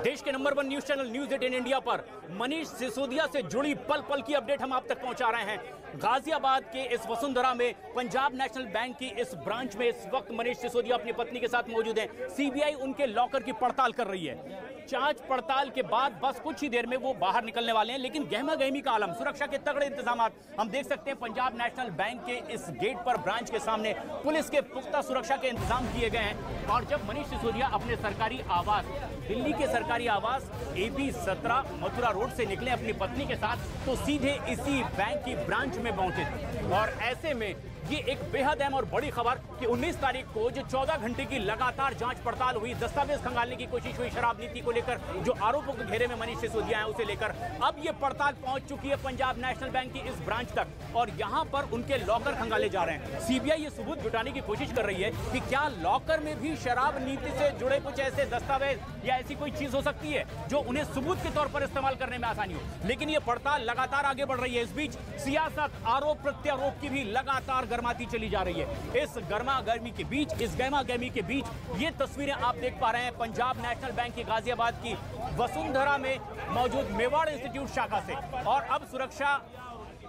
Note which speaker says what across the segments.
Speaker 1: देश के number 1 news channel news 18 India पर मनीष सिसोदिया से जुड़ी पल पल की अपडेट हम आप तक पहुंचा रहे हैं। गाजियाबाद के इस वसुंधरा में पंजाब नेशनल बैंक की इस ब्रांच में इस वक्त मनीष सिसोदिया अपनी पत्नी के साथ मौजूद हैं। सीबीआई उनके लॉकर की पड़ताल कर रही है। जांच पड़ताल के बाद बस कुछ ही देर में वो बाहर निकलने वाले हैं, लेकिन गहमा गहमी का आलम, सुरक्षा के तगड़े इंतजाम हम देख सकते हैं। पंजाब नेशनल बैंक के इस गेट पर, ब्रांच के सामने पुलिस के पुख्ता सुरक्षा के इंतजाम किए गए हैं। और जब मनीष सिसोदिया अपने सरकारी आवास, दिल्ली के सरकारी आवास AB 17 मथुरा रोड से निकले अपनी पत्नी के साथ, तो सीधे इसी बैंक की ब्रांच में पहुंचे थे। और ऐसे में ये एक बेहद अहम और बड़ी खबर कि 19 तारीख को जो 14 घंटे की लगातार जांच पड़ताल हुई, दस्तावेज खंगालने की कोशिश हुई शराब नीति को लेकर, जो आरोपों के घेरे में मनीष सिसोदिया हैं उसे लेकर, अब ये पड़ताल पहुंच चुकी है पंजाब नेशनल बैंक की इस ब्रांच तक और यहां पर उनके लॉकर खंगाले जा रहे हैं। सीबीआई ये सबूत जुटाने की कोशिश कर रही है कि क्या लॉकर में भी शराब नीति से जुड़े कुछ ऐसे दस्तावेज या ऐसी कोई चीज हो सकती है जो उन्हें सबूत के तौर पर इस्तेमाल करने में आसानी हो। लेकिन ये पड़ताल लगातार आगे बढ़ रही है। इस बीच सियासत, आरोप प्रत्यारोप की भी लगातार गर्माती चली जा रही है। इस गर्मा गर्मी के बीच, इस गहमा गहमी के बीच ये तस्वीरें आप देख पा रहे हैं पंजाब नेशनल बैंक की गाजियाबाद की वसुंधरा में मौजूद मेवाड़ इंस्टीट्यूट शाखा से। और अब सुरक्षा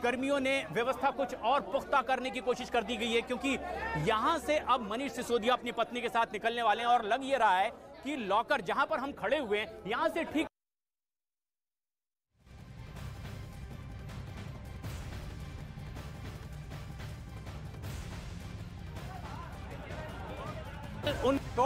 Speaker 1: कर्मियों ने व्यवस्था कुछ और पुख्ता करने की कोशिश कर दी गई है, क्योंकि यहां से अब मनीष सिसोदिया अपनी पत्नी के साथ निकलने वाले हैं। और लग ये रहा है कि लॉकर जहां पर हम खड़े हुए हैं, यहां से ठीक
Speaker 2: तो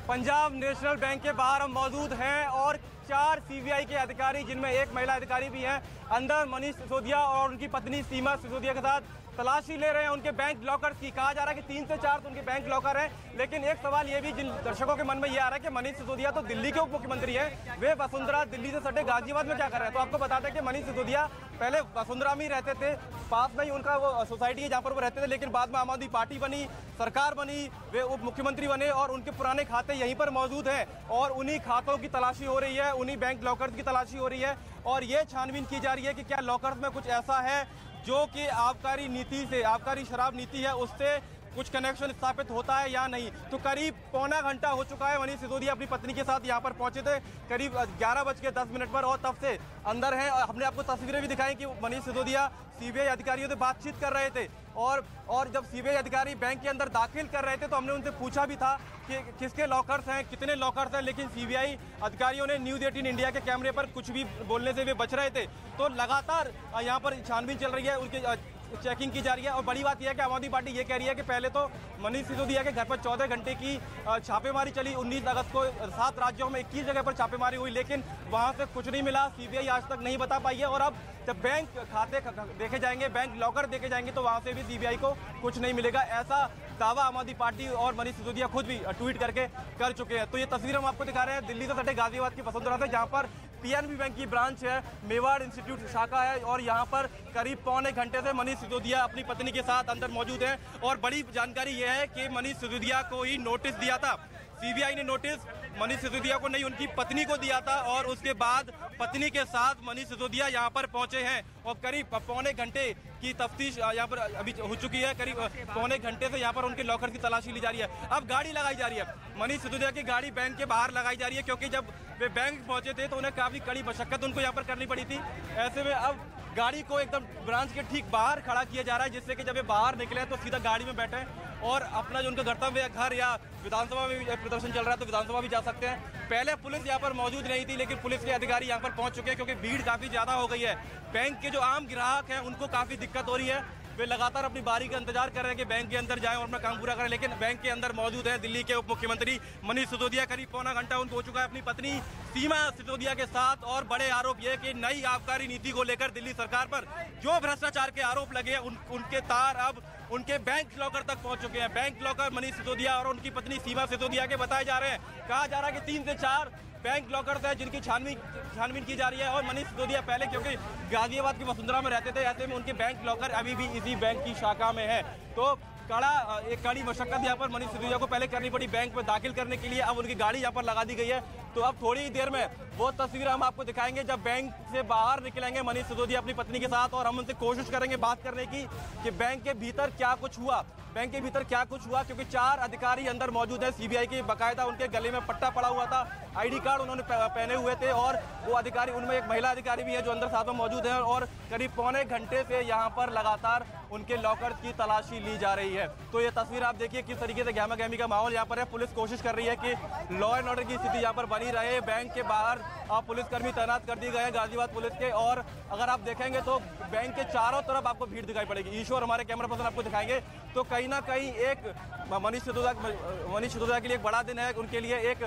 Speaker 2: पंजाब नेशनल बैंक के बाहर हम मौजूद हैं और 4 सीबीआई के अधिकारी, जिनमें एक महिला अधिकारी भी हैं, अंदर मनीष सिसोदिया और उनकी पत्नी सीमा सिसोदिया के साथ तलाशी ले रहे हैं उनके बैंक लॉकर की। कहा जा रहा है कि 3 से 4 तो उनके बैंक लॉकर हैं, लेकिन एक सवाल ये भी जिन दर्शकों के मन में ये आ रहा है कि मनीष सिसोदिया तो दिल्ली के उप मुख्यमंत्री हैं, वे वसुंधरा दिल्ली से सटे गाजियाबाद में क्या कर रहे हैं। तो आपको बताते हैं कि मनीष सिसोदिया पहले वसुंधरा में ही रहते थे, पास में ही उनका वो सोसाइटी है जहाँ पर वो रहते थे, लेकिन बाद में आम आदमी पार्टी बनी, सरकार बनी, वे उप मुख्यमंत्री बने और उनके पुराने खाते यहीं पर मौजूद हैं और उन्हीं खातों की तलाशी हो रही है, उन्हीं बैंक लॉकर्स की तलाशी हो रही है और ये छानबीन की जा रही है कि क्या लॉकर्स में कुछ ऐसा है जो कि आबकारी नीति से, आबकारी शराब नीति है, उससे कुछ कनेक्शन स्थापित होता है या नहीं। तो करीब पौना घंटा हो चुका है, मनीष सिसोदिया अपनी पत्नी के साथ यहाँ पर पहुंचे थे करीब 11:10 पर और तब से अंदर हैं। हमने आपको तस्वीरें भी दिखाई कि मनीष सिसोदिया सीबीआई अधिकारियों से बातचीत कर रहे थे और जब सीबीआई अधिकारी बैंक के अंदर दाखिल कर रहे थे तो हमने उनसे पूछा भी था कि किसके लॉकर्स हैं, कितने लॉकर्स हैं, लेकिन सीबीआई अधिकारियों ने न्यूज़ 18 इंडिया के कैमरे पर कुछ भी बोलने से वे बच रहे थे। तो लगातार यहाँ पर छानबीन चल रही है, उनके चेकिंग की जा रही है। और बड़ी बात यह है कि आम आदमी पार्टी ये कह रही है कि पहले तो मनीष सिसोदिया के घर पर 14 घंटे की छापेमारी चली, 19 अगस्त को 7 राज्यों में 21 जगह पर छापेमारी हुई, लेकिन वहां से कुछ नहीं मिला। सीबीआई आज तक नहीं बता पाई है और अब जब बैंक खाते देखे जाएंगे, बैंक लॉकर देखे जाएंगे, तो वहां से भी सीबीआई को कुछ नहीं मिलेगा, ऐसा दावा आम आदमी पार्टी और मनीष सिसोदिया खुद भी ट्वीट करके कर चुके हैं। तो ये तस्वीर हम आपको दिखा रहे हैं दिल्ली से सटे गाजियाबाद की वसुंधरा से, जहाँ पर PNB बैंक की ब्रांच है, मेवाड़ इंस्टीट्यूट शाखा है और यहाँ पर करीब पौने घंटे से मनीष सिसोदिया अपनी पत्नी के साथ अंदर मौजूद हैं। और बड़ी जानकारी यह है कि मनीष सिसोदिया को ही नोटिस दिया था, सीबीआई ने नोटिस मनीष सिसोदिया को नहीं, उनकी पत्नी को दिया था और उसके बाद पत्नी के साथ मनीष सिसोदिया यहाँ पर पहुंचे हैं और करीब पौने घंटे की तफ्तीश यहाँ पर अभी हो चुकी है। करीब पौने घंटे से यहाँ पर उनके लॉकर की तलाशी ली जा रही है। अब गाड़ी लगाई जा रही है, मनीष सिसोदिया की गाड़ी बैंक के बाहर लगाई जा रही है, क्योंकि जब वे बैंक पहुंचे थे तो उन्हें काफ़ी कड़ी मशक्कत उनको यहाँ पर करनी पड़ी थी। ऐसे में अब गाड़ी को एकदम ब्रांच के ठीक बाहर खड़ा किया जा रहा है, जिससे कि जब ये बाहर निकले तो सीधा गाड़ी में बैठे और अपना जो उनका गंतव्य घर या विधानसभा में प्रदर्शन चल रहा है तो विधानसभा भी जा सकते हैं। पहले पुलिस यहाँ पर मौजूद नहीं थी, लेकिन पुलिस के अधिकारी यहाँ पर पहुँच चुके हैं क्योंकि भीड़ काफ़ी ज़्यादा हो गई है। बैंक के जो आम ग्राहक हैं उनको काफ़ी दिक्कत हो रही है, वे लगातार अपनी बारी का इंतजार कर रहे हैं कि बैंक के अंदर जाएं और अपना काम पूरा करें, लेकिन बैंक के अंदर मौजूद है दिल्ली के उप मुख्यमंत्री मनीष सिसोदिया। करीब पौना घंटा उनको हो चुका है अपनी पत्नी सीमा सिसोदिया के साथ। और बड़े आरोप ये कि नई आबकारी नीति को लेकर दिल्ली सरकार पर जो भ्रष्टाचार के आरोप लगे हैं उनके तार अब उनके बैंक लॉकर तक पहुंच चुके हैं। बैंक लॉकर मनीष सिसोदिया और उनकी पत्नी सीमा सिसोदिया के बताए जा रहे हैं। कहा जा रहा है कि 3 से 4 बैंक लॉकर्स है जिनकी छानबीन की जा रही है। और मनीष सिसोदिया पहले क्योंकि गाजियाबाद की वसुंधरा में रहते थे, ऐसे में उनके बैंक लॉकर अभी भी इसी बैंक की शाखा में है। तो एक कड़ी मशक्कत यहाँ पर मनीष सिसोदिया को पहले करनी पड़ी बैंक में दाखिल करने के लिए। अब उनकी गाड़ी यहाँ पर लगा दी गई है, तो अब थोड़ी ही देर में वो तस्वीर हम आपको दिखाएंगे जब बैंक से बाहर निकलेंगे मनीष सिसोदिया अपनी पत्नी के साथ, और हम उनसे कोशिश करेंगे बात करने की कि बैंक के भीतर क्या कुछ हुआ, बैंक के भीतर क्या कुछ हुआ, क्योंकि 4 अधिकारी अंदर मौजूद हैं सीबीआई के। बाकायदा उनके गले में पट्टा पड़ा हुआ था, आईडी कार्ड उन्होंने पहने हुए थे, और वो अधिकारी, उनमें एक महिला अधिकारी भी है जो अंदर साथ में मौजूद है, और करीब पौने घंटे से यहाँ पर लगातार उनके लॉकर्स की तलाशी ली जा रही है। तो ये तस्वीर आप देखिए किस तरीके से गहमा गहमी का माहौल यहाँ पर है। पुलिस कोशिश कर रही है कि लॉ एंड ऑर्डर की स्थिति यहाँ पर बनी रहे। बैंक के बाहर पुलिसकर्मी तैनात कर दिए गए हैं गाजियाबाद पुलिस के, और अगर आप देखेंगे तो बैंक के चारों तरफ आपको भीड़ दिखाई पड़ेगी। ईश्वर हमारे कैमरा पर्सन आपको दिखाएंगे। तो कहीं ना कहीं एक मनीष सिसोदिया के लिए एक बड़ा दिन है, उनके लिए एक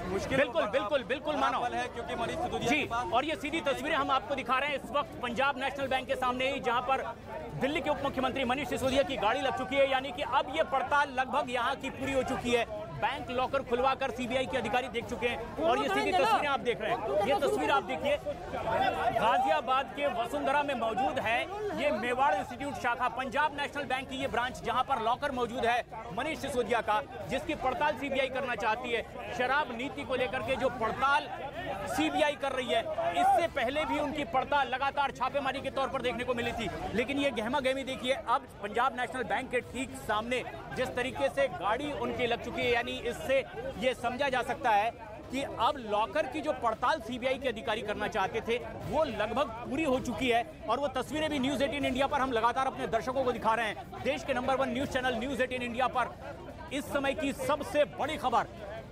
Speaker 2: मुश्किल
Speaker 1: बिल्कुल मानो
Speaker 2: है, क्योंकि मनीष सिसोदिया
Speaker 1: जी। और ये सीधी तस्वीरें हम आपको दिखा रहे हैं इस वक्त पंजाब नेशनल बैंक के सामने ही, जहां पर दिल्ली के उप मुख्यमंत्री मनीष सिसोदिया की गाड़ी लग चुकी है। यानी कि अब ये पड़ताल लगभग यहाँ की पूरी हो चुकी है। बैंक लॉकर खुलवाकर सीबीआई के अधिकारी देख चुके हैं, और ये सीधी तस्वीरें आप देख रहे हैं। ये तस्वीर आप देखिए गाजियाबाद के वसुंधरा में मौजूद है ये मेवाड़ इंस्टीट्यूट शाखा, पंजाब नेशनल बैंक की ये ब्रांच, जहां पर लॉकर मौजूद है मनीष सिसोदिया का, जिसकी पड़ताल सीबीआई करना चाहती है। शराब नीति को लेकर के जो पड़ताल सीबीआई कर रही है, इससे पहले भी उनकी पड़ताल लगातार छापेमारी के तौर पर देखने को मिली थी। लेकिन ये गहमा गहमी देखिए, अब पंजाब नेशनल बैंक के ठीक सामने जिस तरीके से गाड़ी उनकी लग चुकी है, यानी इससे ये समझा जा सकता है कि अब लॉकर की जो पड़ताल सीबीआई के अधिकारी करना चाहते थे वो लगभग पूरी हो चुकी है। और वो तस्वीरें भी न्यूज़ 18 इंडिया पर हम लगातार अपने दर्शकों को दिखा रहे हैं। देश के number 1 news channel news 18 India पर इस समय की सबसे बड़ी खबर,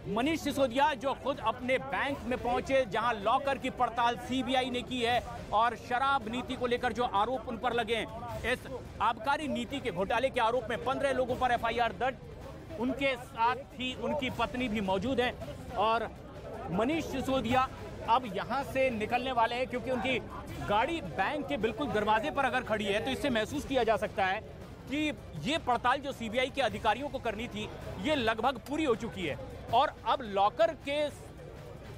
Speaker 1: मनीष सिसोदिया जो खुद अपने बैंक में पहुंचे जहां लॉकर की पड़ताल सीबीआई ने की है, और शराब नीति को लेकर जो आरोप उन पर लगे हैं, इस आबकारी नीति के घोटाले के आरोप में 15 लोगों पर एफआईआर दर्ज, उनके साथ ही उनकी पत्नी भी मौजूद है। और मनीष सिसोदिया अब यहां से निकलने वाले हैं, क्योंकि उनकी गाड़ी बैंक के बिल्कुल दरवाजे पर अगर खड़ी है तो इससे महसूस किया जा सकता है कि ये पड़ताल जो सीबीआई के अधिकारियों को करनी थी ये लगभग पूरी हो चुकी है। और अब लॉकर के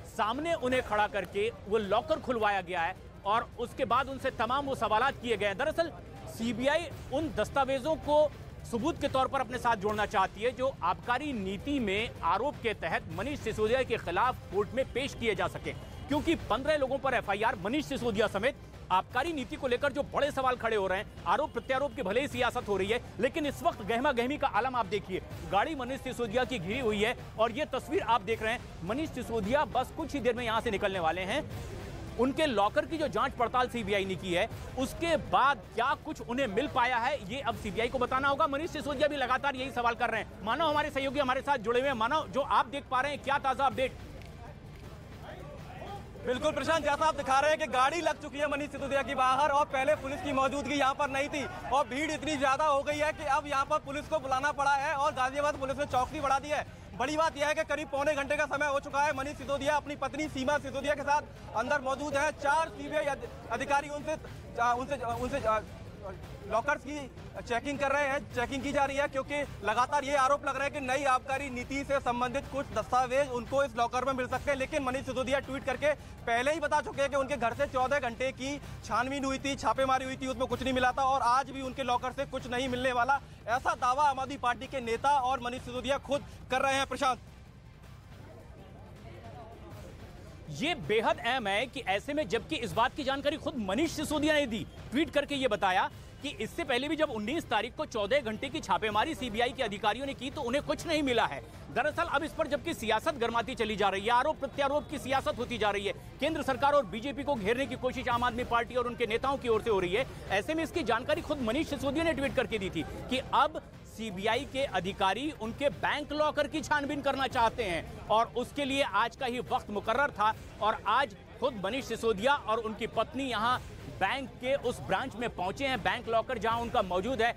Speaker 1: सामने उन्हें खड़ा करके वो लॉकर खुलवाया गया है, और उसके बाद उनसे तमाम वो सवालात किए गए हैं। दरअसल सीबीआई उन दस्तावेजों को सबूत के तौर पर अपने साथ जोड़ना चाहती है जो आबकारी नीति में आरोप के तहत मनीष सिसोदिया के खिलाफ कोर्ट में पेश किए जा सके, क्योंकि 15 लोगों पर एफआईआर, मनीष सिसोदिया समेत आबकारी नीति को लेकर जो बड़े सवाल खड़े हो रहे हैं, आरोप प्रत्यारोप की भले ही सियासत हो रही है, लेकिन इस वक्त गहमा गहमी का आलम आप देखिए। गाड़ी मनीष सिसोदिया की घिरी हुई है, और ये तस्वीर आप देख रहे हैं। मनीष सिसोदिया बस कुछ ही देर में यहां से निकलने वाले हैं। उनके लॉकर की जो जांच पड़ताल सीबीआई ने की है, उसके बाद क्या कुछ उन्हें मिल पाया है ये अब सीबीआई को बताना होगा। मनीष सिसोदिया भी लगातार यही सवाल कर रहे हैं। मानो हमारे सहयोगी हमारे साथ जुड़े हुए हैं, मानो जो आप देख पा रहे हैं, क्या ताजा अपडेट?
Speaker 2: बिल्कुल प्रशांत, जैसा आप दिखा रहे हैं कि गाड़ी लग चुकी है मनीष सिसोदिया की बाहर, और पहले पुलिस की मौजूदगी यहाँ पर नहीं थी, और भीड़ इतनी ज्यादा हो गई है कि अब यहाँ पर पुलिस को बुलाना पड़ा है, और गाजियाबाद पुलिस ने चौकसी बढ़ा दी है। बड़ी बात यह है कि करीब पौने घंटे का समय हो चुका है। मनीष सिसोदिया अपनी पत्नी सीमा सिसोदिया के साथ अंदर मौजूद हैं। 4 सीबीआई अधिकारी उनसे लॉकर्स की चेकिंग कर रहे हैं, चेकिंग की जा रही है, क्योंकि लगातार ये आरोप लग रहा है कि नई आबकारी नीति से संबंधित कुछ दस्तावेज उनको इस लॉकर में मिल सकते हैं। लेकिन मनीष सिसोदिया ट्वीट करके पहले ही बता चुके हैं कि उनके घर से 14 घंटे की छानबीन हुई थी, छापेमारी हुई थी, उसमें कुछ नहीं मिला था, और आज भी उनके लॉकर से कुछ नहीं मिलने वाला, ऐसा दावा आम आदमी पार्टी के नेता और मनीष सिसोदिया खुद कर रहे हैं। प्रशांत,
Speaker 1: ये बेहद अहम है कि ऐसे में जबकि इस बात की जानकारी खुद मनीष सिसोदिया ने दी, ट्वीट करके ये बताया कि इससे पहले भी जब 19 तारीख को 14 घंटे की छापेमारी सीबीआई के अधिकारियों ने की तो उन्हें कुछ नहीं मिला है। दरअसल अब इस पर जबकि सियासत गरमाती चली जा रही है, आरोप प्रत्यारोप की सियासत होती जा रही है, केंद्र सरकार और बीजेपी को घेरने की कोशिश आम आदमी पार्टी और उनके नेताओं की ओर से हो रही है, ऐसे में इसकी जानकारी खुद मनीष सिसोदिया ने ट्वीट करके दी थी कि अब सीबीआई के अधिकारी उनके बैंक लॉकर की छानबीन करना चाहते हैं, और उसके लिए आज का ही वक्त मुकर्रर था। और आज खुद मनीष सिसोदिया और उनकी पत्नी यहां बैंक के उस ब्रांच में पहुंचे हैं, बैंक लॉकर जहां उनका मौजूद है।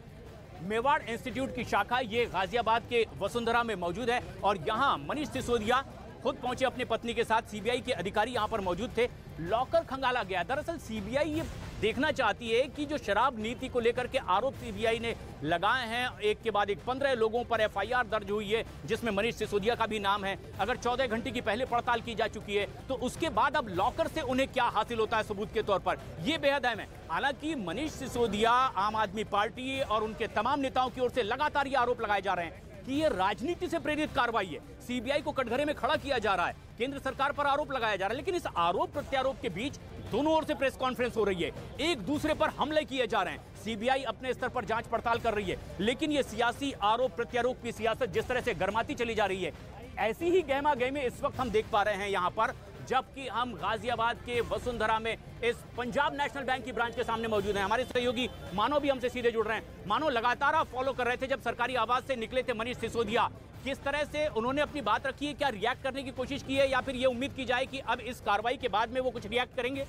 Speaker 1: मेवाड़ इंस्टीट्यूट की शाखा ये गाजियाबाद के वसुंधरा में मौजूद है, और यहां मनीष सिसोदिया खुद पहुंचे अपनी पत्नी के साथ। सीबीआई के अधिकारी यहां पर मौजूद थे, लॉकर खंगाला गया। दरअसल सीबीआई ये देखना चाहती है कि जो शराब नीति को लेकर के आरोप सीबीआई ने लगाए हैं, एक के बाद एक 15 लोगों पर एफआईआर दर्ज हुई है, जिसमें मनीष सिसोदिया का भी नाम है। अगर 14 घंटे की पहले पड़ताल की जा चुकी है तो उसके बाद अब लॉकर से उन्हें क्या हासिल होता है सबूत के तौर पर, यह बेहद अहम है। हालांकि मनीष सिसोदिया, आम आदमी पार्टी और उनके तमाम नेताओं की ओर से लगातार ये आरोप लगाए जा रहे हैं कि ये राजनीति से प्रेरित कार्रवाई है। सीबीआई को कटघरे में खड़ा किया जा रहा है, केंद्र सरकार पर आरोप लगाया जा रहा है, लेकिन इस आरोप प्रत्यारोप के बीच दोनों ओर से प्रेस कॉन्फ्रेंस हो रही है, एक दूसरे पर हमले किए जा रहे हैं। सीबीआई अपने स्तर पर जांच पड़ताल कर रही है, लेकिन ये सियासी आरोप प्रत्यारोप की सियासत जिस तरह से गरमाती चली जा रही है, ऐसी ही गहमा गहमी इस वक्त हम देख पा रहे हैं यहां पर, जबकि हम गाजियाबाद के वसुंधरा में इस पंजाब नेशनल बैंक की ब्रांच के सामने मौजूद हैं। हमारे सहयोगी मानो भी हमसे सीधे जुड़ रहे हैं। मानो, लगातार आप फॉलो कर रहे थे जब सरकारी आवास से निकले थे मनीष सिसोदिया, किस तरह से उन्होंने अपनी बात रखी है, क्या रिएक्ट करने की कोशिश की है, या फिर ये उम्मीद की जाए कि अब इस कार्रवाई के बाद में वो कुछ रिएक्ट करेंगे?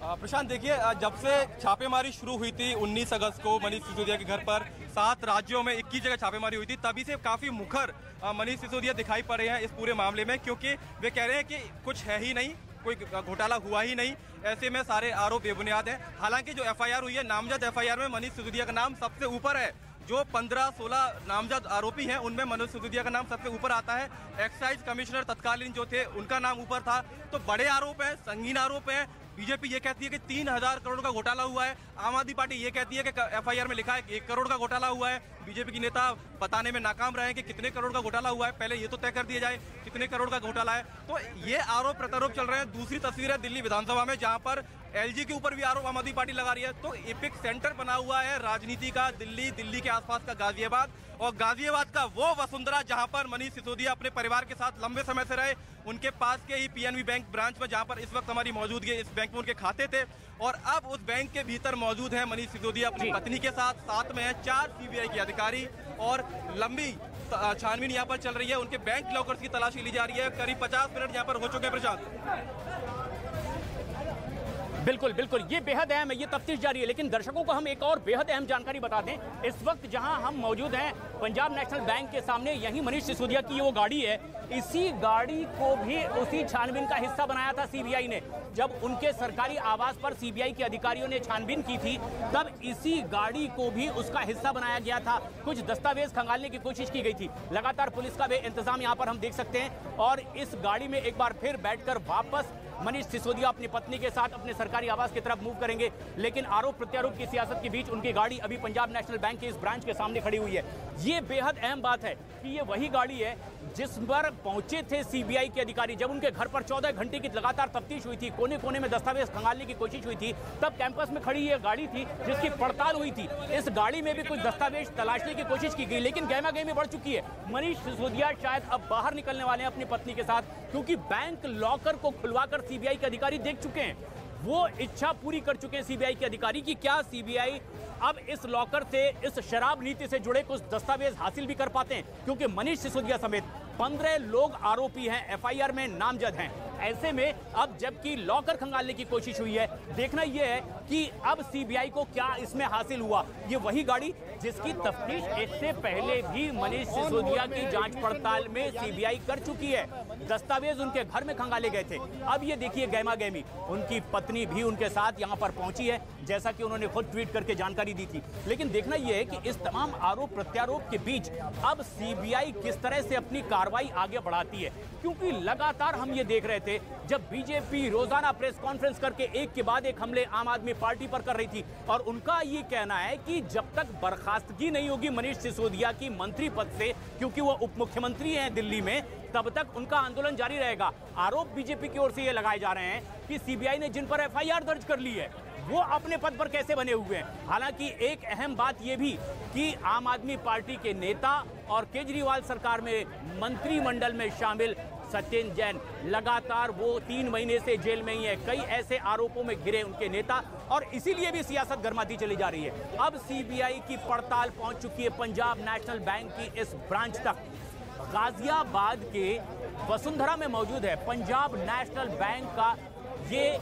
Speaker 2: प्रशांत, देखिए, जब से छापेमारी शुरू हुई थी 19 अगस्त को मनीष सिसोदिया के घर पर 7 राज्यों में 21 जगह छापेमारी हुई थी, तभी से काफी मुखर मनीष सिसोदिया दिखाई पड़ रहे हैं इस पूरे मामले में, क्योंकि वे कह रहे हैं कि कुछ है ही नहीं, कोई घोटाला हुआ ही नहीं, ऐसे में सारे आरोप बेबुनियाद हैं। हालांकि जो एफआईआर हुई है, नामजद एफआईआर में मनीष सिसोदिया का नाम सबसे ऊपर है। जो 15-16 नामजद आरोपी हैं उनमें मनीष सिसोदिया का नाम सबसे ऊपर आता है। एक्साइज कमिश्नर तत्कालीन जो थे उनका नाम ऊपर था। तो बड़े आरोप हैं, संगीन आरोप हैं। बीजेपी ये कहती है कि 3000 करोड़ का घोटाला हुआ है, आम आदमी पार्टी ये कहती है कि एफआईआर में लिखा है 1 करोड़ का घोटाला हुआ है। बीजेपी की नेता बताने में नाकाम रहे हैं कि कितने करोड़ का घोटाला हुआ है, पहले ये तो तय कर दिया जाए कितने करोड़ का घोटाला है। तो ये आरोप प्रत्यारोप चल रहे हैं। दूसरी तस्वीर है दिल्ली विधानसभा में, जहां पर एलजी के ऊपर भी आरोप आम आदमी पार्टी लगा रही है। तो एपिक सेंटर बना हुआ है राजनीति का दिल्ली, दिल्ली के आसपास का गाजियाबाद, और गाजियाबाद का वो वसुंधरा जहां पर मनीष सिसोदिया अपने परिवार के साथ लंबे समय से रहे, उनके पास के ही पीएनबी बैंक ब्रांच में, जहां पर इस वक्त हमारी मौजूदगी है। इस बैंक में उनके खाते थे, और अब उस बैंक के भीतर मौजूद है मनीष सिसोदिया अपनी पत्नी के साथ में है 4 सीबीआई के अधिकारी, और लंबी छानबीन यहाँ पर चल रही है। उनके बैंक लॉकर्स की तलाशी ली जा रही है। करीब 50 मिनट यहाँ पर हो चुके हैं। प्रशांत,
Speaker 1: बिल्कुल बिल्कुल, ये बेहद अहम है, ये तफ्तीश जारी है। लेकिन दर्शकों को हम एक और बेहद अहम जानकारी बता दें। इस वक्त जहां हम मौजूद हैं पंजाब नेशनल बैंक के सामने, यही मनीष सिसोदिया की वो गाड़ी है। इसी गाड़ी को भी उसी छानबीन का हिस्सा बनाया था सीबीआई ने। जब उनके सरकारी आवास पर सीबीआई के अधिकारियों ने छानबीन की थी, तब इसी गाड़ी को भी उसका हिस्सा बनाया गया था। कुछ दस्तावेज खंगालने की कोशिश की गई थी। लगातार पुलिस का भी इंतजाम यहाँ पर हम देख सकते हैं, और इस गाड़ी में एक बार फिर बैठकर वापस मनीष सिसोदिया अपनी पत्नी के साथ अपने सरकारी आवास की तरफ मूव करेंगे। लेकिन आरोप प्रत्यारोप की सियासत के बीच उनकी गाड़ी अभी पंजाब नेशनल बैंक के इस ब्रांच के सामने खड़ी हुई है। ये बेहद अहम बात है कि ये वही गाड़ी है जिस पर पहुंचे थे सीबीआई के अधिकारी। जब उनके घर पर 14 घंटे की लगातार तफ्तीश हुई थी, कोने कोने में दस्तावेज खंगालने की कोशिश हुई थी, तब कैंपस में खड़ी ये गाड़ी थी जिसकी पड़ताल हुई थी। इस गाड़ी में भी कुछ दस्तावेज तलाशने की कोशिश की गई, लेकिन गहमा गहमी बढ़ चुकी है। मनीष सिसोदिया शायद अब बाहर निकलने वाले हैं अपनी पत्नी के साथ, क्योंकि बैंक लॉकर को खुलवाकर सीबीआई के अधिकारी देख चुके हैं। वो इच्छा पूरी कर चुके हैं सीबीआई के अधिकारी की क्या सीबीआई अब इस लॉकर से, इस शराब नीति से जुड़े कुछ दस्तावेज हासिल भी कर पाते हैं, क्योंकि मनीष सिसोदिया समेत 15 लोग आरोपी हैं, एफआईआर में नामजद हैं। ऐसे में अब जबकि लॉकर खंगालने की कोशिश हुई है, देखना यह है कि अब सीबीआई को क्या इसमें हासिल हुआ। ये वही गाड़ी जिसकी तफ्तीश इससे पहले भी मनीष सिसोदिया की जांच पड़ताल में सीबीआई कर चुकी है। दस्तावेज उनके घर में खंगाले गए थे। अब ये देखिए गहमा गहमी, उनकी पत्नी भी उनके साथ यहां पर पहुंची है, जैसा कि उन्होंने खुद ट्वीट करके जानकारी दी थी। लेकिन देखना यह है कि इस तमाम आरोप प्रत्यारोप के बीच अब सीबीआई किस तरह से अपनी कार्रवाई आगे बढ़ाती है, क्योंकि लगातार हम ये देख रहे थे जब बीजेपी रोजाना प्रेस कॉन्फ्रेंस करके एक के बाद एक हमले आम आदमी पार्टी पर कर रही थी, और उनका ये कहना है कि जब तक बर्खास्तगी नहीं होगी मनीष सिसोदिया की मंत्री पद से, क्योंकि वो उप मुख्यमंत्री हैं दिल्ली में, तब तक उनका आंदोलन जारी रहेगा। आरोप बीजेपी की ओर से ये लगाए जा रहे हैं कि सीबीआई ने जिन पर एफआईआर दर्ज कर ली है वो अपने पद पर कैसे बने हुए हैं। हालांकि एक अहम बात यह भी कि आम आदमी पार्टी के नेता और केजरीवाल सरकार में मंत्रिमंडल में शामिल सचिन जैन लगातार वो 3 महीने से जेल में ही है। कई ऐसे आरोपों में घिरे उनके नेता, और इसीलिए भी सियासत गरमाती चली जा रही है। अब सीबीआई की पड़ताल पहुंच चुकी है पंजाब नेशनल बैंक की इस ब्रांच तक। गाजियाबाद के वसुंधरा में मौजूद है पंजाब नेशनल बैंक का ये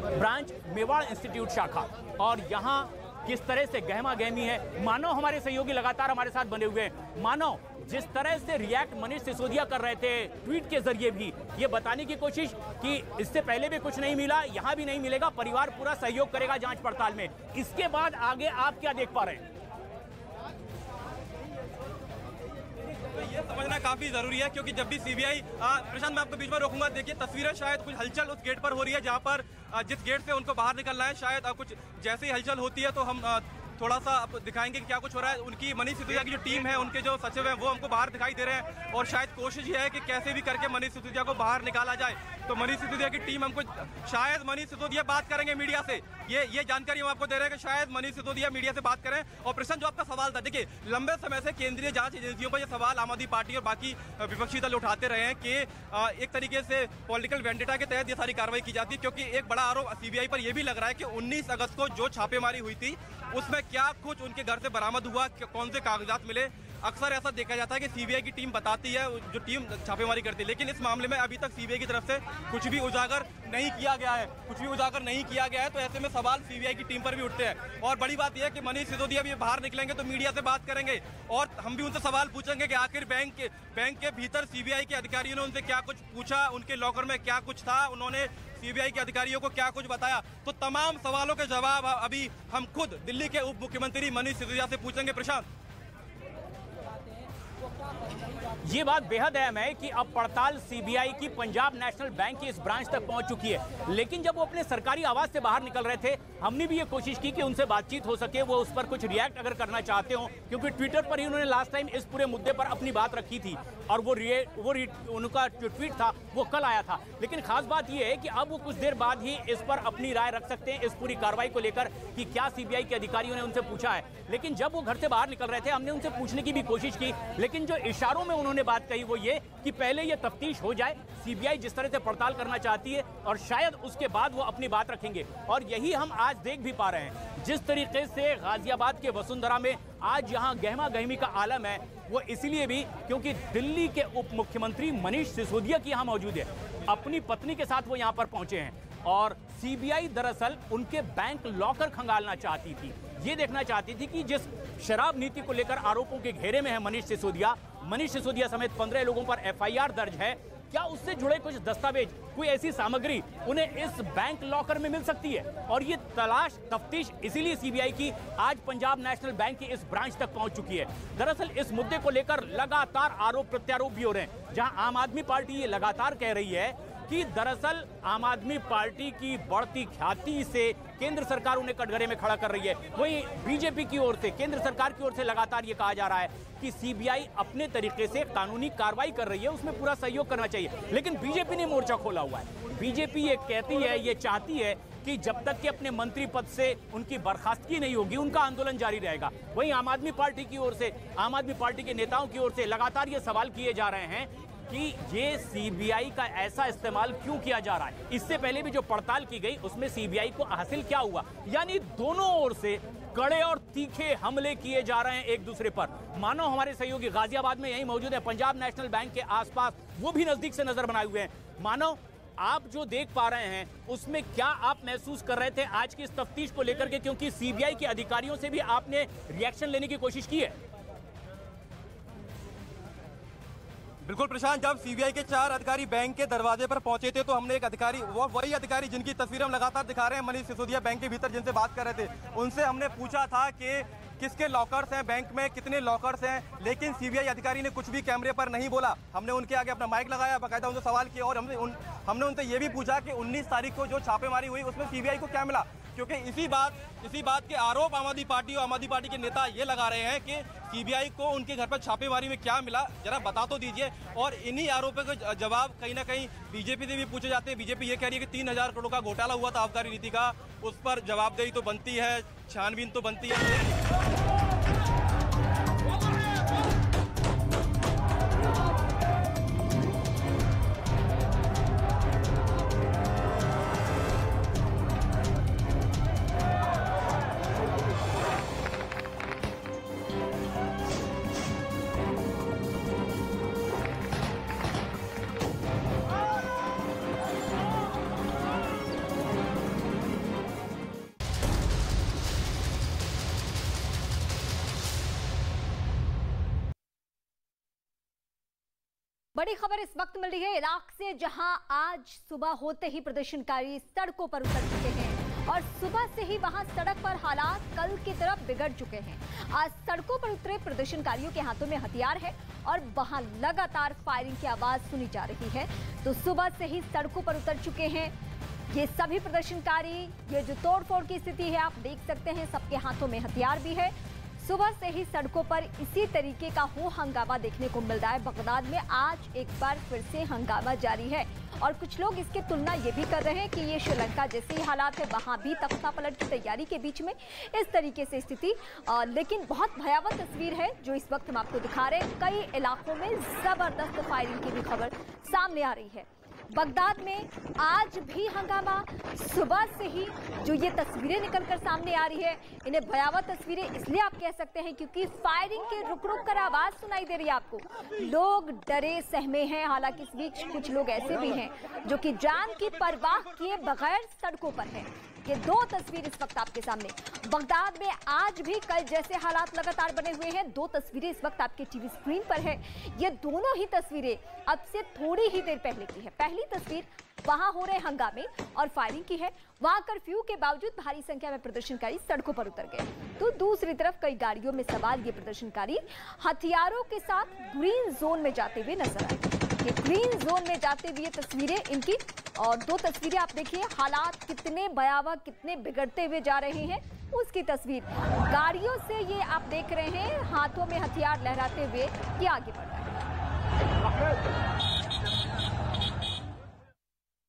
Speaker 1: ब्रांच, मेवाड़ इंस्टीट्यूट शाखा, और यहां किस तरह से गहमा गहमी है। मानो हमारे सहयोगी लगातार हमारे साथ बने हुए हैं। मानो जिस तरह से रिएक्ट मनीष सिसोदिया कर रहे थे ट्वीट के जरिए भी ये बताने की कोशिश कि इससे पहले भी कुछ नहीं मिला, यहां भी नहीं मिलेगा, परिवार पूरा सहयोग करेगा जांच पड़ताल में। इसके बाद आगे आप क्या देख पा रहे हैं?
Speaker 2: तो ये समझना काफी जरूरी है, क्योंकि जब भी सीबीआई, प्रशांत मैं आपको बीच में रोकूंगा, देखिए तस्वीरें शायद कुछ हलचल उस गेट पर हो रही है, जहां पर जिस गेट से उनको बाहर निकलना है, शायद कुछ जैसे ही हलचल होती है तो हम थोड़ा सा आप दिखाएंगे कि क्या कुछ हो रहा है। उनकी मनीष सिसोदिया की जो टीम है, उनके जो सचिव हैं, वो हमको बाहर दिखाई दे रहे हैं और शायद कोशिश ये है कि कैसे भी करके मनीष सिसोदिया को बाहर निकाला जाए। तो मनीष सिसोदिया की टीम हमको, शायद मनीष सिसोदिया बात करेंगे मीडिया से, ये जानकारी हम आपको दे रहे हैं कि शायद मनीष सिसोदिया मीडिया से बात करें। और प्रश्न जो आपका सवाल था, देखिए लंबे समय से केंद्रीय जांच एजेंसियों पर यह सवाल आम आदमी पार्टी और बाकी विपक्षी दल उठाते रहे हैं कि एक तरीके से पॉलिटिकल वेंडेटा के तहत ये सारी कार्रवाई की जाती है, क्योंकि एक बड़ा आरोप सीबीआई पर यह भी लग रहा है कि 19 अगस्त को जो छापेमारी हुई थी उसमें क्या कुछ उनके घर से बरामद हुआ, कौन से कागजात मिले। अक्सर ऐसा देखा जाता है कि सीबीआई की टीम बताती है, जो टीम छापेमारी करती है, लेकिन इस मामले में अभी तक सीबीआई की तरफ से कुछ भी उजागर नहीं किया गया है। तो ऐसे में सवाल सीबीआई की टीम पर भी उठते हैं। और बड़ी बात यह है कि मनीष सिसोदिया भी बाहर निकलेंगे तो मीडिया से बात करेंगे और हम भी उनसे सवाल पूछेंगे कि आखिर बैंक के भीतर सीबीआई के अधिकारियों ने उनसे क्या कुछ पूछा, उनके लॉकर में क्या कुछ था, उन्होंने सीबीआई के अधिकारियों को क्या कुछ बताया। तो तमाम सवालों के जवाब अभी हम खुद दिल्ली के उप मुख्यमंत्री मनीष सिसोदिया से पूछेंगे। प्रशांत,
Speaker 1: ये बात बेहद अहम है कि अब पड़ताल सीबीआई की पंजाब नेशनल बैंक की इस ब्रांच तक पहुंच चुकी है, लेकिन जब वो अपने सरकारी आवास से बाहर निकल रहे थे, हमने भी ये कोशिश की कि उनसे बातचीत हो सके, वो उस पर कुछ रिएक्ट अगर करना चाहते हो, क्योंकि ट्विटर पर ही उन्होंने लास्ट टाइम इस पूरे मुद्दे पर अपनी बात रखी थी और उनका जो ट्वीट था वो कल आया था। लेकिन खास बात यह है कि अब वो कुछ देर बाद ही इस पर अपनी राय रख सकते हैं, इस पूरी कार्रवाई को लेकर कि क्या सीबीआई के अधिकारियों ने उनसे पूछा है। लेकिन जब वो घर से बाहर निकल रहे थे, हमने उनसे पूछने की भी कोशिश की, लेकिन जो इशारों में उन्होंने बात कही वो ये कि पहले ये तफ्तीश हो जाए, सीबीआई जिस तरह से पड़ताल करना चाहती है, और शायद उसके बाद वो अपनी बात रखेंगे। और यही हम आज देख भी पा रहे हैं, जिस तरीके से गाजियाबाद के वसुंधरा में आज यहाँ गहमा गहमी का आलम है, वो इसलिए भी क्योंकि दिल्ली के उप मुख्यमंत्री मनीष सिसोदिया की यहाँ मौजूद है। अपनी पत्नी के साथ वो यहाँ पर पहुंचे हैं और सीबीआई दरअसल उनके बैंक लॉकर खंगालना चाहती थी। ये देखना चाहती थी कि जिस शराब नीति को लेकर आरोपों के घेरे में है मनीष सिसोदिया समेत 15 लोगों पर एफआईआर दर्ज है, क्या उससे जुड़े कुछ दस्तावेज, कोई ऐसी सामग्री उन्हें इस बैंक लॉकर में मिल सकती है। और ये तफ्तीश इसीलिए सीबीआई की आज पंजाब नेशनल बैंक की इस ब्रांच तक पहुंच चुकी है। दरअसल इस मुद्दे को लेकर लगातार आरोप प्रत्यारोप भी हो रहे हैं, जहां आम आदमी पार्टी ये लगातार कह रही है कि दरअसल आम आदमी पार्टी की बढ़ती ख्याति से केंद्र सरकार उन्हें कटघरे में खड़ा कर रही है। वहीं बीजेपी की ओर से, केंद्र सरकार की ओर से लगातार ये कहा जा रहा है कि सीबीआई अपने तरीके से कानूनी कार्रवाई कर रही है, उसमें पूरा सहयोग करना चाहिए। लेकिन बीजेपी ने मोर्चा खोला हुआ है। बीजेपी ये कहती है, ये चाहती है कि जब तक कि अपने मंत्री पद से उनकी बर्खास्तगी नहीं होगी, उनका आंदोलन जारी रहेगा। वहीं आम आदमी पार्टी की ओर से, आम आदमी पार्टी के नेताओं की ओर से लगातार ये सवाल किए जा रहे हैं कि ये सीबीआई का ऐसा इस्तेमाल क्यों किया जा रहा है। इससे पहले भी जो पड़ताल की गई उसमें सीबीआई को हासिल क्या हुआ। यानी दोनों ओर से कड़े और तीखे हमले किए जा रहे हैं एक दूसरे पर। मानो हमारे सहयोगी गाजियाबाद में यही मौजूद है, पंजाब नेशनल बैंक के आसपास, वो भी नजदीक से नजर बनाए हुए हैं। मानो आप जो देख पा रहे हैं उसमें क्या आप महसूस कर रहे थे आज की इस तफ्तीश को लेकर के, क्योंकि सीबीआई के अधिकारियों से भी आपने रिएक्शन लेने की कोशिश की है।
Speaker 2: बिल्कुल प्रशांत, जब सीबीआई के 4 अधिकारी बैंक के दरवाजे पर पहुंचे थे तो हमने एक अधिकारी, वो वही अधिकारी जिनकी तस्वीर हम लगातार दिखा रहे हैं, मनीष सिसोदिया बैंक के भीतर जिनसे बात कर रहे थे, उनसे हमने पूछा था कि किसके लॉकर्स हैं बैंक में, कितने लॉकर्स हैं, लेकिन सीबीआई अधिकारी ने कुछ भी कैमरे पर नहीं बोला। हमने उनके आगे अपना माइक लगाया, बाकायदा उनसे सवाल किया और हमने उनसे ये भी पूछा कि 19 तारीख को जो छापेमारी हुई उसमें सीबीआई को क्या मिला, क्योंकि इसी बात के आरोप आम आदमी पार्टी और आम आदमी पार्टी के नेता ये लगा रहे हैं कि सीबीआई को उनके घर पर छापेमारी में क्या मिला, जरा बता तो दीजिए। और इन्हीं आरोपों के जवाब कहीं ना कहीं बीजेपी से भी पूछे जाते हैं। बीजेपी ये कह रही है कि 3000 करोड़ का घोटाला हुआ था आबकारी नीति का, उस पर जवाबदेही तो बनती है, छानबीन तो बनती है।
Speaker 3: बड़ी खबर इस वक्त मिल रही है इराक से, जहां आज सुबह होते ही प्रदर्शनकारी सड़कों पर उतर चुके हैं और सुबह से ही वहां सड़क पर हालात कल की तरफ बिगड़ चुके हैं। आज सड़कों पर उतरे प्रदर्शनकारियों के हाथों में हथियार है और वहां लगातार फायरिंग की आवाज सुनी जा रही है। तो सुबह से ही सड़कों पर उतर चुके हैं ये सभी प्रदर्शनकारी, ये जो तोड़फोड़ की स्थिति है आप देख सकते हैं, सबके हाथों में हथियार भी है। सुबह से ही सड़कों पर इसी तरीके का हो हंगामा देखने को मिल रहा है। बगदाद में आज एक बार फिर से हंगामा जारी है और कुछ लोग इसकी तुलना ये भी कर रहे हैं कि ये श्रीलंका जैसे ही हालात है, वहां भी तख्ता पलट की तैयारी के बीच में इस तरीके से स्थिति। लेकिन बहुत भयावह तस्वीर है जो इस वक्त हम आपको दिखा रहे हैं। कई इलाकों में जबरदस्त फायरिंग की भी खबर सामने आ रही है। बगदाद में आज भी हंगामा, सुबह से ही जो ये तस्वीरें निकलकर सामने आ रही है, इन्हें भयावह तस्वीरें इसलिए आप कह सकते हैं क्योंकि फायरिंग के रुक रुक कर आवाज सुनाई दे रही है आपको। लोग डरे सहमे हैं। हालांकि इस बीच कुछ लोग ऐसे भी हैं जो कि जान की परवाह किए बगैर सड़कों पर हैं। ये दो तस्वीर इस वक्त आपके सामने। बगदाद में आज भी कल जैसे हालात लगातार बने हुए हैं। दो तस्वीरें इस वक्त आपके टीवी स्क्रीन पर है। ये दोनों ही तस्वीरें अब से थोड़ी ही देर पहले की है। पहली तस्वीर वहां हो रहे हंगामे और फायरिंग की है। वहां कर्फ्यू के बावजूद भारी संख्या में प्रदर्शनकारी सड़कों पर उतर गए, तो दूसरी तरफ कई गाड़ियों में सवार ये प्रदर्शनकारी हथियारों के साथ ग्रीन जोन में जाते हुए नजर आए। ये ग्रीन जोन में जाते हुए तस्वीरें इनकी, और दो तस्वीरें आप देखिए, हालात कितने भयावह, कितने बिगड़ते हुए जा रहे हैं उसकी तस्वीर। गाड़ियों से ये आप देख रहे हैं, हाथों में हथियार लहराते हुए ये आगे बढ़ रहा है।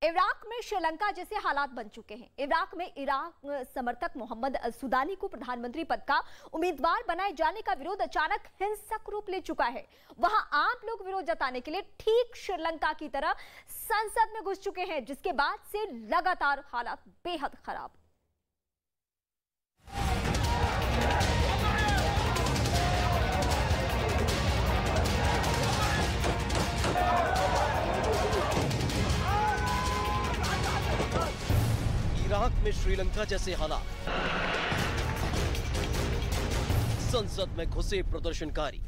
Speaker 3: इराक में श्रीलंका जैसे हालात बन चुके हैं। इराक में इराक समर्थक मोहम्मद अल सुदानी को प्रधानमंत्री पद का उम्मीदवार बनाए जाने का विरोध अचानक हिंसक रूप ले चुका है। वहां आम लोग विरोध जताने के लिए ठीक श्रीलंका की तरह संसद में घुस चुके हैं, जिसके बाद से लगातार हालात बेहद खराब।
Speaker 4: इराक में श्रीलंका जैसे हालात, संसद में घुसे प्रदर्शनकारी।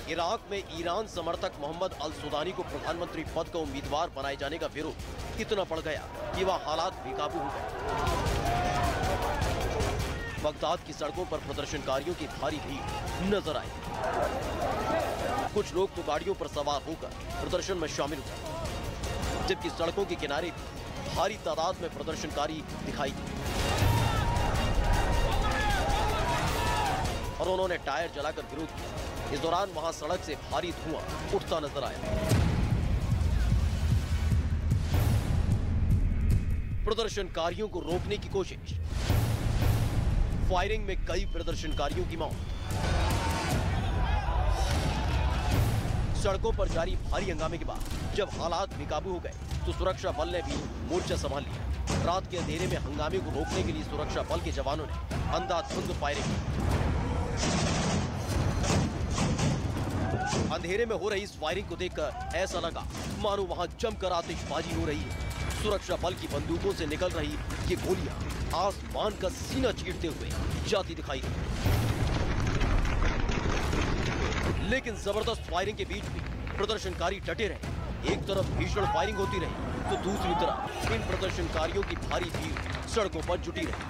Speaker 4: इराक में ईरान समर्थक मोहम्मद अल सुदानी को प्रधानमंत्री पद का उम्मीदवार बनाए जाने का विरोध इतना बढ़ गया कि वह हालात बेकाबू हो गए। बगदाद की सड़कों पर प्रदर्शनकारियों की भारी भीड़ नजर आई। कुछ लोग तो गाड़ियों पर सवार होकर प्रदर्शन में शामिल हुए, जबकि सड़कों के किनारे भी भारी तादाद में प्रदर्शनकारी दिखाई दिए और उन्होंने टायर जलाकर विरोध किया। इस दौरान वहां सड़क से भारी धुआं उठता नजर आया। प्रदर्शनकारियों को रोकने की कोशिश, फायरिंग में कई प्रदर्शनकारियों की मौत। सड़कों पर जारी भारी हंगामे के बाद जब हालात बेकाबू हो गए तो सुरक्षा बल ने भी मोर्चा संभाल लिया। रात के अंधेरे में हंगामे को रोकने के लिए सुरक्षा बल के जवानों ने अंधाधुंध फायरिंग की। अंधेरे में हो रही इस फायरिंग को देखकर ऐसा लगा मानो वहां जमकर आतिशबाजी हो रही है। सुरक्षा बल की बंदूकों से निकल रही ये गोलियां आसमान का सीना चीरते हुए जाती दिखाई दी। लेकिन जबरदस्त फायरिंग के बीच भी प्रदर्शनकारी डटे रहे। एक तरफ भीषण फायरिंग होती रही तो दूसरी तरफ इन प्रदर्शनकारियों की भारी भीड़ सड़कों पर जुटी रही।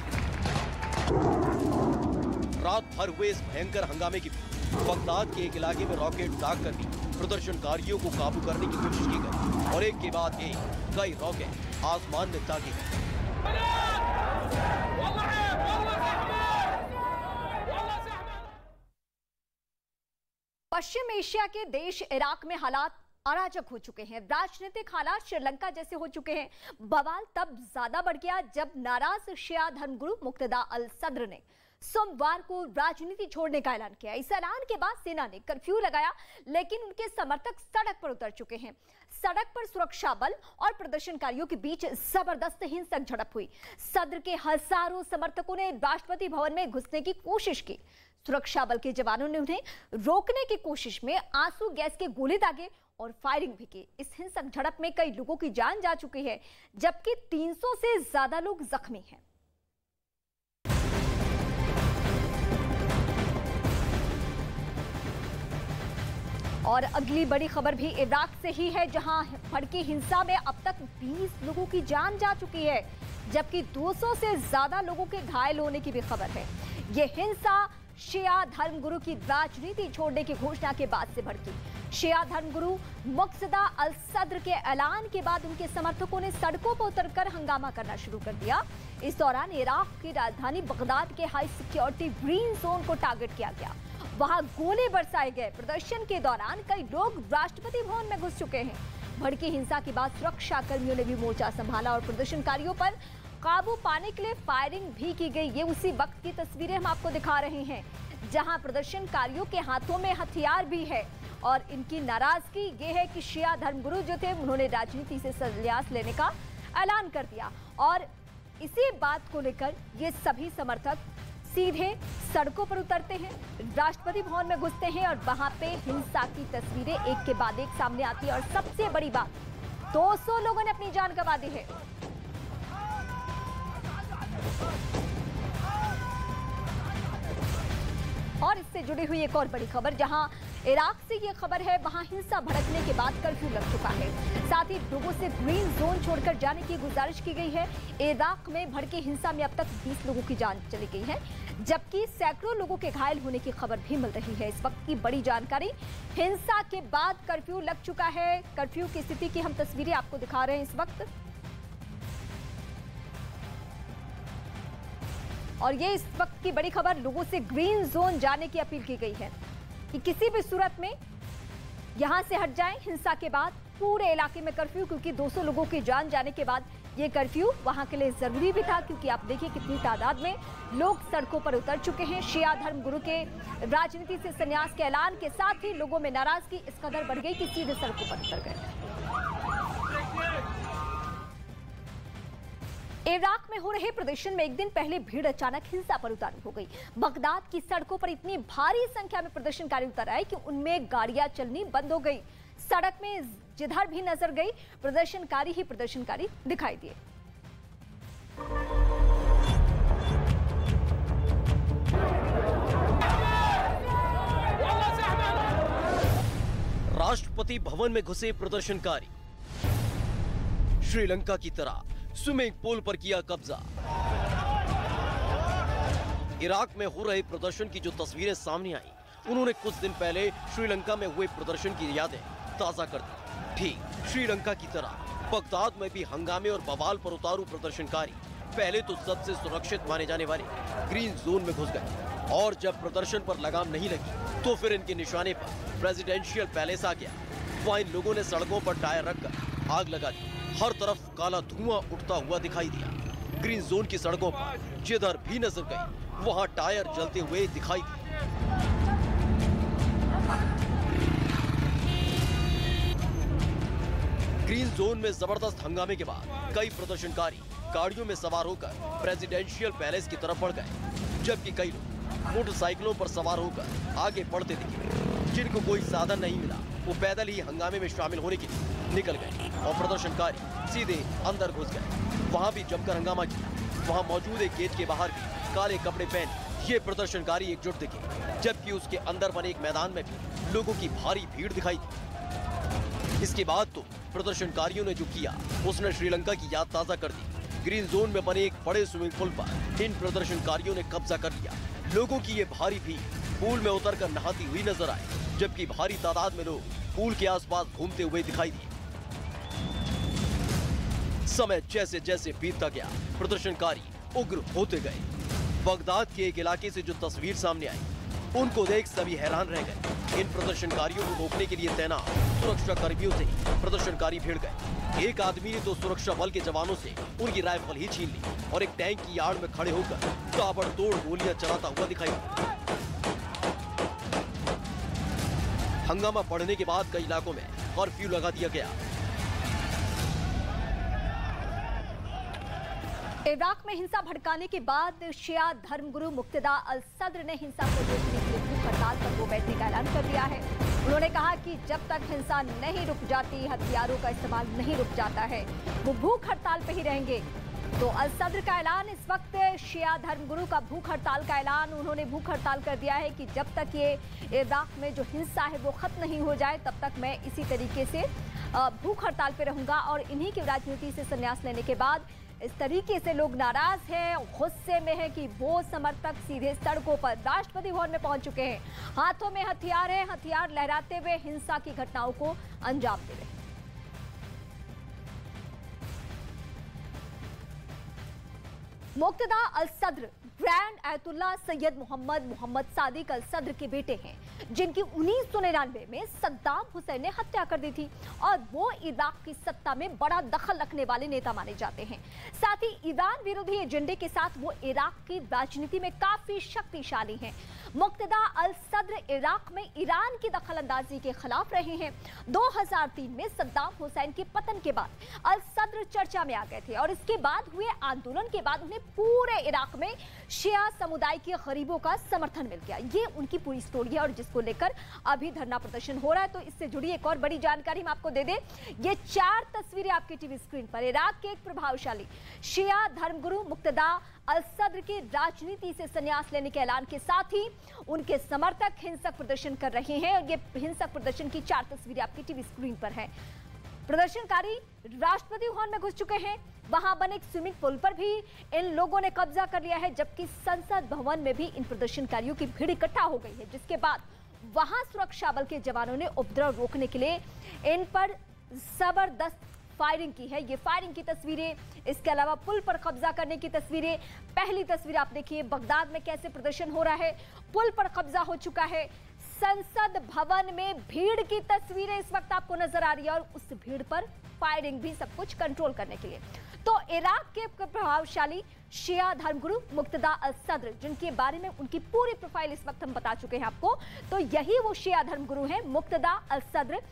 Speaker 4: रात भर हुए इस भयंकर हंगामे की बगदाद के एक इलाके में रॉकेट दागकर भी प्रदर्शनकारियों को काबू करने की कोशिश की गई और एक के बाद एक कई रॉकेट आसमान में दागे गए।
Speaker 3: पश्चिम एशिया के देश इराक में हालात अराजक हो चुके हैं। राजनीतिक हालात श्रीलंका जैसे हो चुके हैं। बवाल तब ज्यादा बढ़ गया जब नाराज शिया धर्मगुरु मुक्तदा अल सद्र ने सोमवार को राजनीति छोड़ने का ऐलान किया। इस ऐलान के बाद सेना ने कर्फ्यू लगाया, लेकिन उनके समर्थक सड़क पर उतर चुके हैं। सड़क पर सुरक्षा बल और प्रदर्शनकारियों के बीच जबरदस्त हिंसक झड़प हुई। सद्र के हजारों समर्थकों ने राष्ट्रपति भवन में घुसने की कोशिश की। सुरक्षा बल के जवानों ने उन्हें रोकने की कोशिश में आंसू गैस के गोले दागे और फायरिंग भी की। इस हिंसक झड़प में कई लोगों की जान जा चुकी है, जबकि 300 से ज्यादा लोग जख्मी हैं। और अगली बड़ी खबर भी इराक से ही है, जहां भड़की हिंसा में अब तक 20 लोगों की जान जा चुकी है, जबकि 200 से ज्यादा लोगों के घायल होने की भी खबर है। ये हिंसा शिया धर्मगुरु की राजनीति छोड़ने की घोषणा के बाद से भड़की। शिया धर्मगुरु मुक्तदा अल सद्र के ऐलान के बाद उनके समर्थकों ने सड़कों पर उतरकर हंगामा करना शुरू कर दिया। इस दौरान इराक की राजधानी बगदाद के हाई सिक्योरिटी ग्रीन जोन को टारगेट किया गया। वहां गोले बरसाए गए। प्रदर्शन के दौरान कई लोग राष्ट्रपति भवन में घुस चुके हैं। भड़की हिंसा के बाद सुरक्षा कर्मियों ने भी मोर्चा संभाला और प्रदर्शनकारियों पर काबू पाने के लिए फायरिंग भी की गई। ये उसी वक्त की तस्वीरें हम आपको दिखा रहे हैं जहां प्रदर्शनकारियों के हाथों में हथियार भी है और इनकी नाराजगी ये है कि शिया धर्मगुरु जो थे उन्होंने राजनीति से संन्यास लेने का ऐलान कर दिया और इसी बात को लेकर ये सभी समर्थक सीधे सड़कों पर उतरते हैं, राष्ट्रपति भवन में घुसते हैं और वहां पे हिंसा की तस्वीरें एक के बाद एक सामने आती है। और सबसे बड़ी बात, 200 लोगों ने अपनी जान गंवा दी है। और इससे जुड़ी हुई एक और बड़ी खबर, जहां इराक से ये खबर है, वहां हिंसा भड़कने के बाद कर्फ्यू लग चुका है। साथ ही लोगों से ग्रीन जोन छोड़कर जाने की गुजारिश की गई है। इराक में भड़की हिंसा में अब तक 20 लोगों की जान चली गई है, जबकि सैकड़ों लोगों के घायल होने की खबर भी मिल रही है। इस वक्त की बड़ी जानकारी, हिंसा के बाद कर्फ्यू लग चुका है। कर्फ्यू की स्थिति की हम तस्वीरें आपको दिखा रहे हैं इस वक्त। और ये इस वक्त की बड़ी खबर, लोगों से ग्रीन जोन जाने की अपील की गई है कि किसी भी सूरत में यहां से हट जाएं। हिंसा के बाद पूरे इलाके में कर्फ्यू, क्योंकि 200 लोगों की जान जाने के बाद ये कर्फ्यू वहां के लिए जरूरी भी था, क्योंकि आप देखिए कितनी तादाद में लोग सड़कों पर उतर चुके हैं। शिया धर्मगुरु के राजनीति से संन्यास के ऐलान के साथ ही लोगों में नाराजगी इस कदर बढ़ गई कि सीधे सड़कों पर उतर गए। इराक में हो रहे प्रदर्शन में एक दिन पहले भीड़ अचानक हिंसा पर उतारू हो गई। बगदाद की सड़कों पर इतनी भारी संख्या में प्रदर्शनकारी उतर आए कि उनमें गाड़ियां चलनी बंद हो गई। सड़क में जिधर भी नजर गई प्रदर्शनकारी ही प्रदर्शनकारी दिखाई दिए।
Speaker 4: राष्ट्रपति भवन में घुसे प्रदर्शनकारी, श्रीलंका की तरह स्विमिंग पूल पर किया कब्जा। इराक में हो रहे प्रदर्शन की जो तस्वीरें सामने आई, उन्होंने कुछ दिन पहले श्रीलंका में हुए प्रदर्शन की यादें ताजा कर दी। ठीक श्रीलंका की तरह बगदाद में भी हंगामे और बवाल पर उतारू प्रदर्शनकारी पहले तो सबसे सुरक्षित माने जाने वाले ग्रीन जोन में घुस गए और जब प्रदर्शन पर लगाम नहीं लगी तो फिर इनके निशाने पर प्रेसिडेंशियल पैलेस आ गया। वहाँ इन लोगों ने सड़कों पर टायर रखकर आग लगा दी। हर तरफ काला धुआं उठता हुआ दिखाई दिया। ग्रीन जोन की सड़कों पर जिधर भी नजर गई वहां टायर जलते हुए दिखाई दिए। ग्रीन जोन में जबरदस्त हंगामे के बाद कई प्रदर्शनकारी गाड़ियों में सवार होकर प्रेसिडेंशियल पैलेस की तरफ बढ़ गए, जबकि कई लोग मोटरसाइकिलों पर सवार होकर आगे बढ़ते दिखे। जिनको कोई साधन नहीं मिला वो पैदल ही हंगामे में शामिल होने के लिए निकल गए और प्रदर्शनकारी सीधे अंदर घुस गए। वहां भी जमकर हंगामा किया। वहां मौजूद एक गेट के बाहर भी काले कपड़े पहने ये प्रदर्शनकारी एकजुट दिखे, जबकि उसके अंदर बने एक मैदान में भी लोगों की भारी भीड़ दिखाई दी। इसके बाद तो प्रदर्शनकारियों ने जो किया उसने श्रीलंका की याद ताजा कर दी। ग्रीन जोन में बने एक बड़े स्विमिंग पूल पर इन प्रदर्शनकारियों ने कब्जा कर लिया। लोगों की ये भारी भीड़ पूल में उतरकर नहाती हुई नजर आए, जबकि भारी तादाद में लोग पूल के आसपास घूमते हुए दिखाई दिए। समय जैसे जैसे बीतता गया प्रदर्शनकारी उग्र होते गए। बगदाद के एक इलाके से जो तस्वीर सामने आई उनको देख सभी हैरान रह गए। इन प्रदर्शनकारियों को रोकने के लिए तैनात सुरक्षा कर्मियों से प्रदर्शनकारी भिड़ गए। एक आदमी ने तो सुरक्षा बल के जवानों से उनकी राइफल ही छीन ली और एक टैंक की आड़ में खड़े होकर ताबड़तोड़ गोलियां चलाता हुआ दिखाई दिया। हंगामा बढ़ने के बाद कई इलाकों में कर्फ्यू लगा दिया गया।
Speaker 3: इराक में हिंसा भड़काने के बाद शिया धर्मगुरु मुक्तदा अल सद्र ने हिंसा को रोकने के लिए भूख हड़ताल पर वो बैठने का ऐलान कर दिया है। उन्होंने कहा कि जब तक हिंसा नहीं रुक जाती, हथियारों का इस्तेमाल नहीं रुक जाता है, वो भूख हड़ताल पे ही रहेंगे। तो अल सद्र का ऐलान, इस वक्त शिया धर्मगुरु का भूख हड़ताल का ऐलान, उन्होंने भूख हड़ताल कर दिया है कि जब तक ये इराक में जो हिंसा है वो खत्म नहीं हो जाए तब तक मैं इसी तरीके से भूख हड़ताल पे रहूंगा और इन्हीं की राजनीति से संन्यास लेने के बाद इस तरीके से लोग नाराज हैं, गुस्से में हैं कि वो समर्थक सीधे सड़कों पर राष्ट्रपति भवन में पहुंच चुके हैं। हाथों में हथियार है, हथियार लहराते हुए हिंसा की घटनाओं को अंजाम दे रहे हैं। मुक्तदा अल सद्र ग्रैंड आयतुल्ला सैयद मोहम्मद सादिक अल सद्र के बेटे हैं, जिनकी 1999 में सद्दाम हुसैन ने हत्या कर दी थी और वो इराक की सत्ता में बड़ा दखल रखने वाले नेता माने जाते हैं। साथ ही ईरान विरोधी एजेंडे के साथ वो इराक की राजनीति में काफी शक्तिशाली हैं। मुक्तदा अल सद्र इराक में ईरान की दखलंदाजी के खिलाफ रहे हैं। 2003 में सद्दाम हुसैन के पतन के बाद अल सद्र चर्चा में आ गए थे और इसके बाद हुए आंदोलन के बाद उन्हें पूरे इराक में शिया समुदाय के गरीबों का समर्थन मिल गया। ये उनकी पूरी स्टोरी है और जिसको लेकर अभी धरना प्रदर्शन हो रहा है। तो इससे जुड़ी एक और बड़ी जानकारी हम आपको दे दें। ये 4 तस्वीरें आपकी टीवी स्क्रीन पर। इराक के एक प्रभावशाली शिया धर्मगुरु मुक्तदा अल सद्र के राजनीति से संन्यास लेने के ऐलान के साथ ही उनके समर्थक हिंसक प्रदर्शन कर रहे हैं और ये हिंसक प्रदर्शन की 4 तस्वीरें आपकी टीवी स्क्रीन पर है। प्रदर्शनकारी राष्ट्रपति भवन में घुस चुके हैं। वहां बने एक स्विमिंग पूल पर भी इन लोगों ने कब्जा कर लिया है, जबकि संसद भवन में भी इन प्रदर्शनकारियों की भीड़ इकट्ठा हो गई है, जिसके बाद वहां सुरक्षा बल के जवानों ने उपद्रव रोकने के लिए इन पर जबरदस्त फायरिंग की है। ये फायरिंग की तस्वीरें, इसके अलावा पुल पर कब्जा करने की तस्वीरें। पहली तस्वीर आप देखिए, बगदाद में कैसे प्रदर्शन हो रहा है, पुल पर कब्जा हो चुका है। संसद भवन में भीड़ की तस्वीरें इस वक्त आपको नजर आ रही है और उस भीड़ पर फायरिंग भी, सब कुछ कंट्रोल करने के लिए। तो इराक के प्रभावशाली शिया धर्मगुरु मुक्तदा अल सद्र, जिनके बारे में उनकी पूरी प्रोफाइल इस वक्त हम बता चुके हैं आपको, तो यही वो शिया धर्मगुरु हैं मुक्तदा अल सद्र।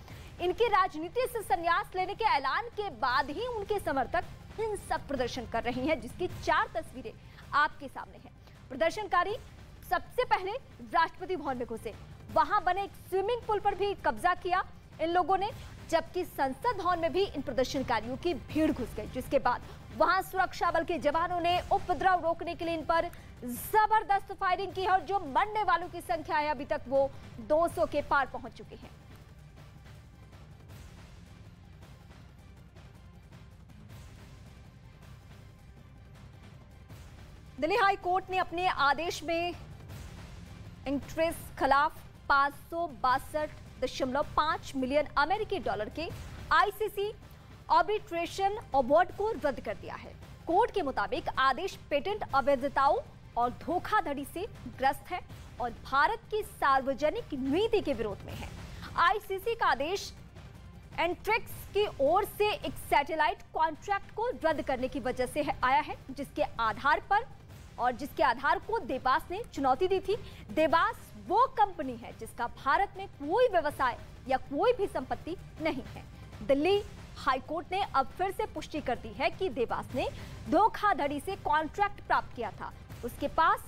Speaker 3: इनकी राजनीति से संन्यास लेने के ऐलान के बाद ही उनके समर्थक हिंसक प्रदर्शन कर रहे हैं, जिसकी 4 तस्वीरें आपके सामने हैं। प्रदर्शनकारी सबसे पहले राष्ट्रपति भवन में घुसे, वहां बने एक स्विमिंग पूल पर भी कब्जा किया इन लोगों ने, जबकि संसद भवन में भी इन प्रदर्शनकारियों की भीड़ घुस गई, जिसके बाद वहां सुरक्षा बल के जवानों ने उपद्रव रोकने के लिए इन पर जबरदस्त फायरिंग की है और जो मरने वालों की संख्या है अभी तक वो 200 के पार पहुंच चुकी है। दिल्ली हाई कोर्ट ने अपने आदेश में इंटरेस्ट खिलाफ 562.5 मिलियन अमेरिकी डॉलर के आईसीसी आर्बिट्रेशन अवार्ड को रद्द कर दिया है। कोर्ट के मुताबिक आदेश पेटेंट अवैधताओं और धोखाधड़ी से ग्रस्त है और भारत की सार्वजनिक नीति के विरोध में है। आईसीसी का आदेश एंट्रिक्स की ओर से एक सैटेलाइट कॉन्ट्रैक्ट को रद्द करने की वजह से आया है, जिसके आधार को देवास ने चुनौती दी थी। देवास वो कंपनी है जिसका भारत में कोई व्यवसाय या कोई भी संपत्ति नहीं है। दिल्ली हाईकोर्ट ने अब फिर से पुष्टि कर दी है कि देवास ने धोखाधड़ी से कॉन्ट्रैक्ट प्राप्त किया था, उसके पास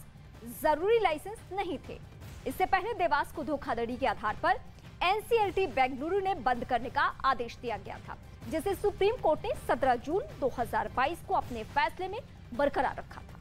Speaker 3: जरूरी लाइसेंस नहीं थे। इससे पहले देवास को धोखाधड़ी के आधार पर एनसीएलटी बेंगलुरु ने बंद करने का आदेश दिया गया था, जिसे सुप्रीम कोर्ट ने 17 जून 2022 को अपने फैसले में बरकरार रखा था।